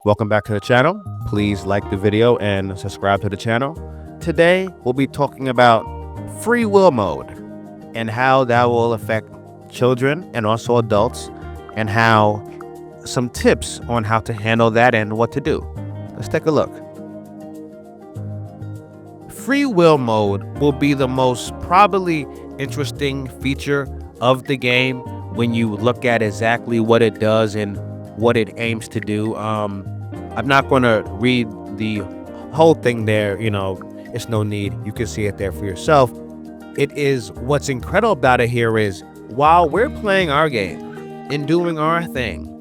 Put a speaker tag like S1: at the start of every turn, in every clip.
S1: Welcome back to the channel. Please like the video and subscribe to the channel. Today, we'll be talking about free will mode and how that will affect children and also adults, and how some tips on how to handle that and what to do. Let's take a look. Free will mode will be the most probably interesting feature of the game when you look at exactly what it does and what it aims to do. I'm not going to read the whole thing there. It's no need. You can see it there for yourself. It is what's incredible about it here is while we're playing our game and doing our thing,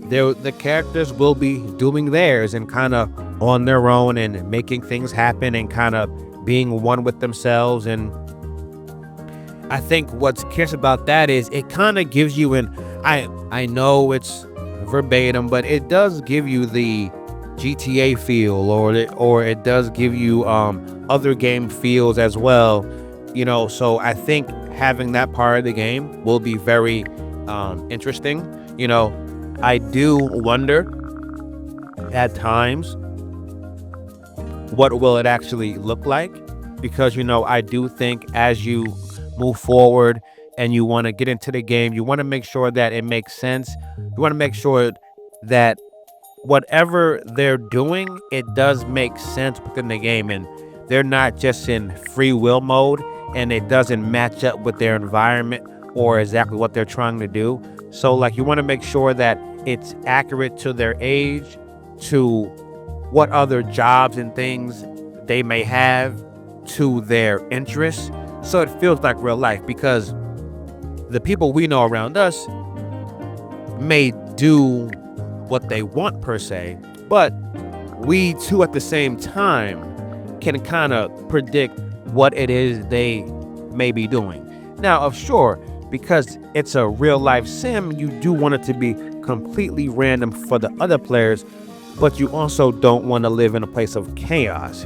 S1: the characters will be doing theirs and kind of on their own and making things happen and kind of being one with themselves. And I think what's curious about that is it kind of gives you I know it's verbatim, but it does give you the GTA feel, or it does give you other game feels as well. So I think having that part of the game will be very interesting. I do wonder at times what will it actually look like, because I do think as you move forward and you want to get into the game, you want to make sure that it makes sense. You want to make sure that whatever they're doing, it does make sense within the game, and they're not just in free will mode and it doesn't match up with their environment or exactly what they're trying to do. So like you want to make sure that it's accurate to their age, to what other jobs and things they may have, to their interests, so it feels like real life. Because the people we know around us may do what they want per se, but we too at the same time can kind of predict what it is they may be doing. Now, sure, because it's a real life sim, you do want it to be completely random for the other players, but you also don't want to live in a place of chaos.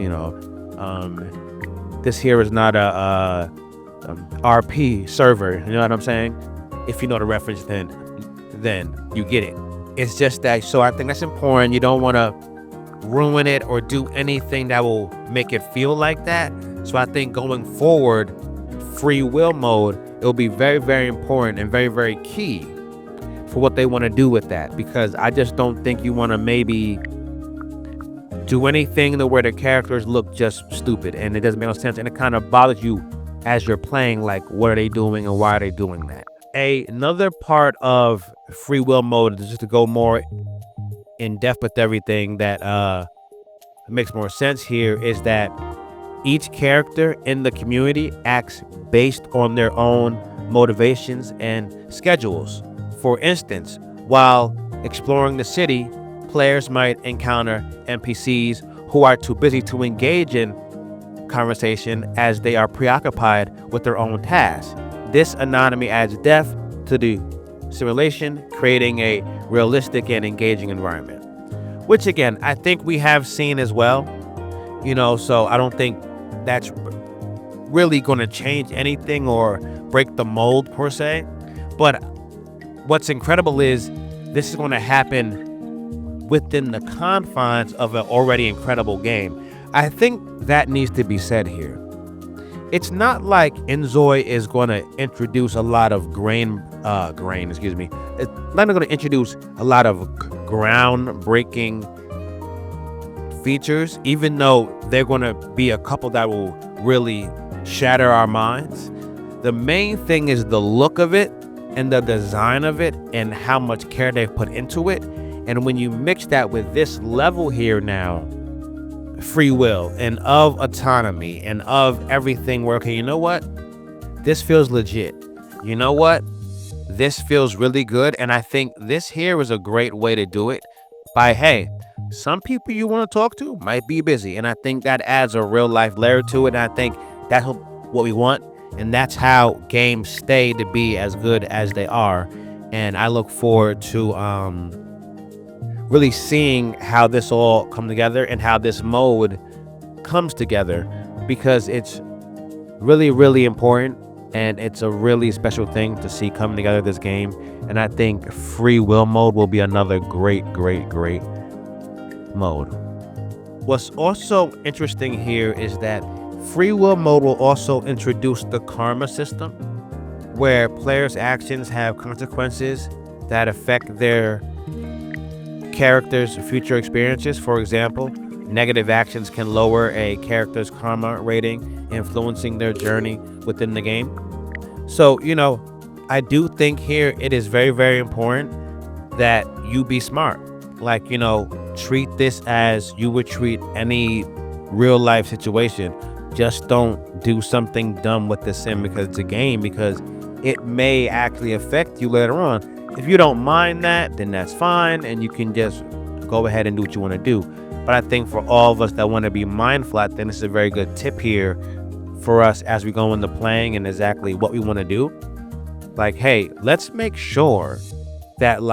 S1: This here is not a RP server. You know what I'm saying? If you know the reference, then you get it. It's just that. So I think that's important. You don't want to ruin it or do anything that will make it feel like that. So I think going forward, free will mode, it will be very, very important and very, very key for what they want to do with that. Because I just don't think you want to maybe do anything to where the characters look just stupid and it doesn't make no sense, and it kind of bothers you as you're playing, like what are they doing and why are they doing that. Another part of free will mode is just to go more in depth with everything that makes more sense here, is that each character in the community acts based on their own motivations and schedules. For instance, while exploring the city, players might encounter NPCs who are too busy to engage in conversation as they are preoccupied with their own tasks. This anonymity adds depth to the simulation, creating a realistic and engaging environment, which again, I think we have seen as well. So I don't think that's really going to change anything or break the mold per se. But what's incredible is this is going to happen within the confines of an already incredible game. I think that needs to be said here. It's not like Inzoi is going to introduce a lot of It's not going to introduce a lot of groundbreaking features, even though they're going to be a couple that will really shatter our minds. The main thing is the look of it and the design of it and how much care they've put into it. And when you mix that with this level here now, free will and of autonomy and of everything, where, okay, you know what? This feels legit. You know what? This feels really good. And I think this here is a great way to do it by, hey, some people you want to talk to might be busy. And I think that adds a real life layer to it. And I think that's what we want. And that's how games stay to be as good as they are. And I look forward to really seeing how this all come together and how this mode comes together, because it's really, really important and it's a really special thing to see come together this game. And I think free will mode will be another great mode. What's also interesting here is that free will mode will also introduce the karma system, where players' actions have consequences that affect their characters' future experiences. For example, negative actions can lower a character's karma rating, influencing their journey within the game. So, I do think here it is very important that you be smart. Like, treat this as you would treat any real life situation. Just don't do something dumb with the sim because it's a game, because it may actually affect you later on. If you don't mind that, then that's fine, and you can just go ahead and do what you want to do. But I think for all of us that want to be mindful, I think this is a very good tip here for us as we go into playing and exactly what we want to do. Like, hey, let's make sure that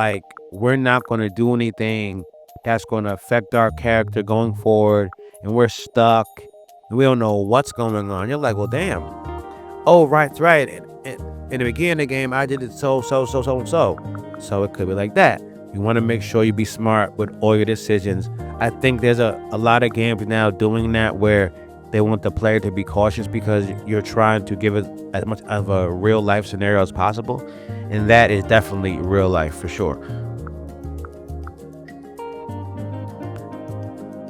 S1: we're not going to do anything that's going to affect our character going forward, and we're stuck and we don't know what's going on. You're like, well, damn. Oh, right. In the beginning of the game, I did it so. So it could be like that. You want to make sure you be smart with all your decisions. I think there's a lot of games now doing that, where they want the player to be cautious because you're trying to give it as much of a real life scenario as possible. And that is definitely real life for sure.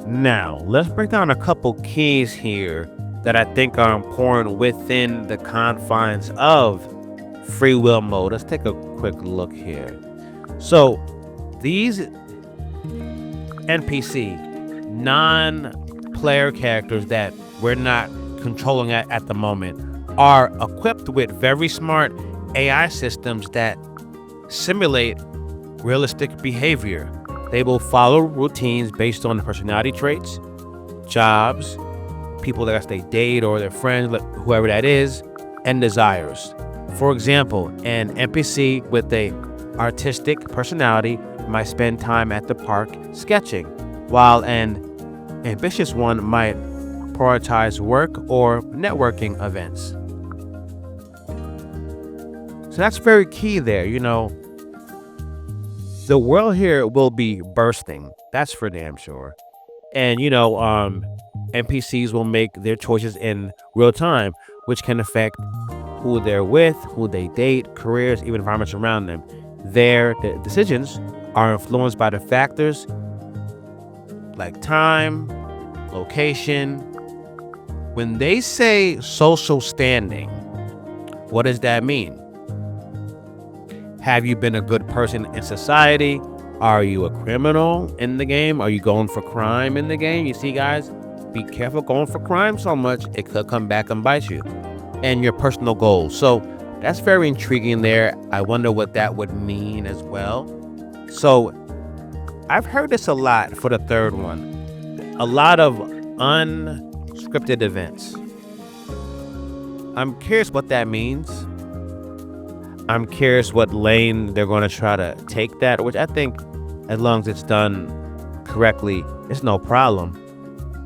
S1: Now, let's break down a couple keys here that I think are important within the confines of free will mode. Let's take a quick look here. So these NPC, non-player characters that we're not controlling at the moment, are equipped with very smart AI systems that simulate realistic behavior. They will follow routines based on the personality traits, jobs, people that they date or their friends, whoever that is, and desires. For example, an NPC with a artistic personality might spend time at the park sketching, while an ambitious one might prioritize work or networking events. So that's very key there. The world here will be bursting. That's for damn sure. And, NPCs will make their choices in real time, which can affect who they're with, who they date, careers, even environments around them. Their decisions are influenced by the factors like time, location. When they say social standing, what does that mean? Have you been a good person in society? Are you a criminal in the game? Are you going for crime in the game? You see, guys, be careful going for crime so much. It could come back and bite you. And your personal goals. So that's very intriguing there. I wonder what that would mean as well. So I've heard this a lot for the third one. A lot of unscripted events. I'm curious what that means. I'm curious what lane they're going to try to take that, which I think as long as it's done correctly, it's no problem.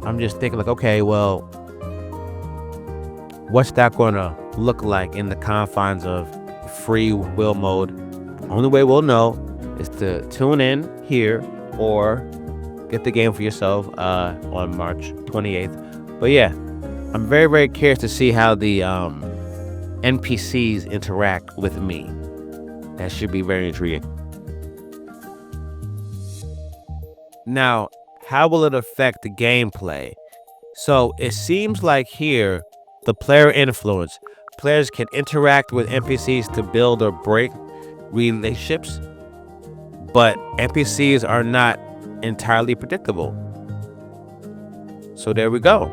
S1: I'm just thinking okay, well, what's that going to look like in the confines of free will mode? Only way we'll know is to tune in here or get the game for yourself on March 28th. But yeah, I'm very curious to see how the NPCs interact with me. That should be very intriguing. Now, how will it affect the gameplay? So it seems like here, the player influence. Players can interact with NPCs to build or break relationships, but NPCs are not entirely predictable. So there we go.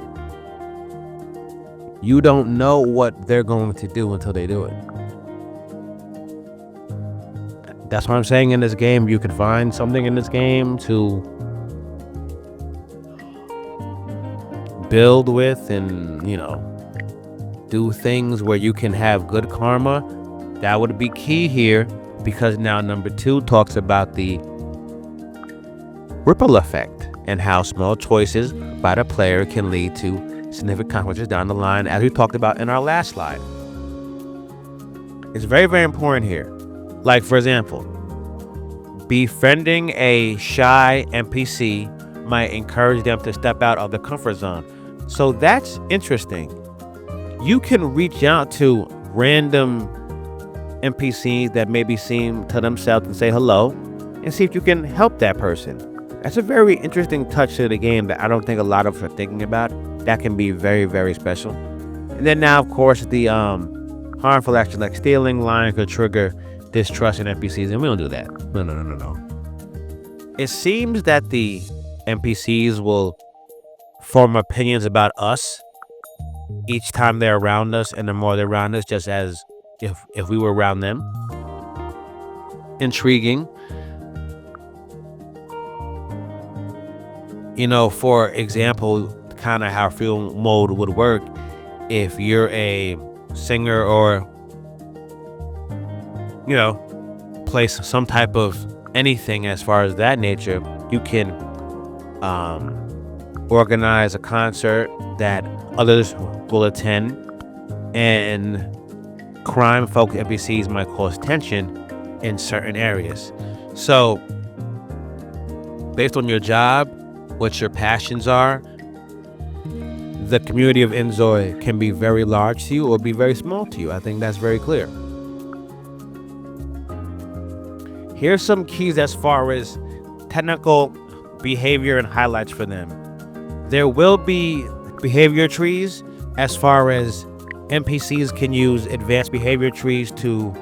S1: You don't know what they're going to do until they do it. That's what I'm saying. In this game, you can find something in this game to build with and, do things where you can have good karma. That would be key here, because now number 2 talks about the ripple effect and how small choices by the player can lead to significant consequences down the line, as we talked about in our last slide. It's very, very important here. Like, for example, befriending a shy NPC might encourage them to step out of the comfort zone. So that's interesting. You can reach out to random NPCs that maybe seem to themselves and say hello and see if you can help that person. That's a very interesting touch to the game that I don't think a lot of us are thinking about. That can be very, very special. And then now, of course, the harmful action like stealing, lying could trigger distrust in NPCs, and we don't do that. No. It seems that the NPCs will form opinions about us each time they're around us, and the more they're around us, just as if we were around them. Intriguing. For example, kind of how field mode would work if you're a singer or play some type of anything as far as that nature. You can organize a concert that others will attend, and crime focused NPCs might cause tension in certain areas. So based on your job, what your passions are, the community of Inzoi can be very large to you or be very small to you. I think that's very clear. Here's some keys as far as technical behavior and highlights for them. There will be behavior trees as far as NPCs can use advanced behavior trees to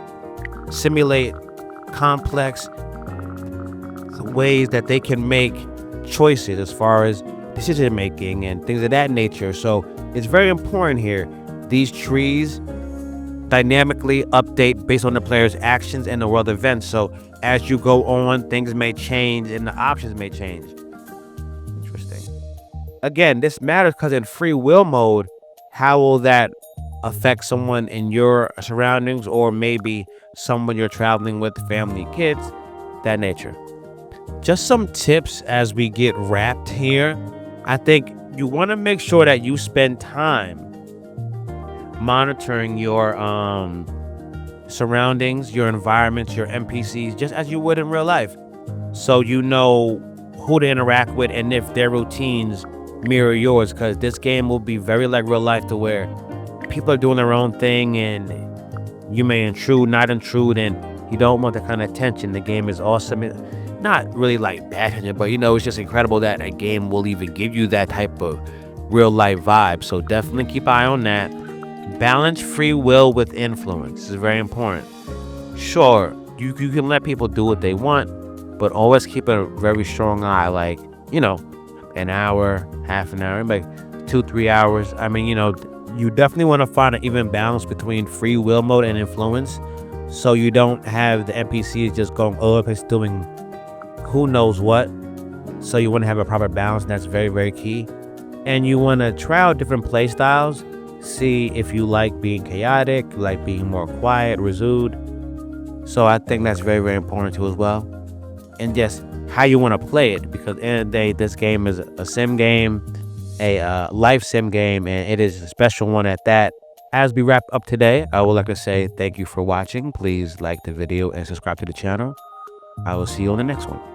S1: simulate complex ways that they can make choices as far as decision making and things of that nature. So it's very important here. These trees dynamically update based on the player's actions and the world events. So as you go on, things may change and the options may change. Interesting. Again, this matters because in free will mode, how will that affect someone in your surroundings, or maybe someone you're traveling with, family, kids, that nature. Just some tips as we get wrapped here. I think you want to make sure that you spend time monitoring your surroundings, your environments, your NPCs, just as you would in real life. So you know who to interact with and if their routines mirror yours, because this game will be very like real life, to where people are doing their own thing and you may intrude, not intrude, and you don't want that kind of tension. The game is awesome. Not really like bad, but it's just incredible that a game will even give you that type of real life vibe. So definitely keep an eye on that. Balance free will with influence is very important. Sure, you can let people do what they want, but always keep a very strong eye, like, an hour, half an hour, like 2-3 hours. I mean, you definitely want to find an even balance between free will mode and influence, so you don't have the NPCs just going all over the place doing who knows what. So you want to have a proper balance, and that's very, very key. And you want to try out different play styles. See if you like being chaotic, like being more quiet, reserved. So I think that's very, very important too as well. And just how you want to play it, because at the end of the day, this game is a sim game, a life sim game, and it is a special one at that. As we wrap up today, I would like to say thank you for watching. Please like the video and subscribe to the channel. I will see you on the next one.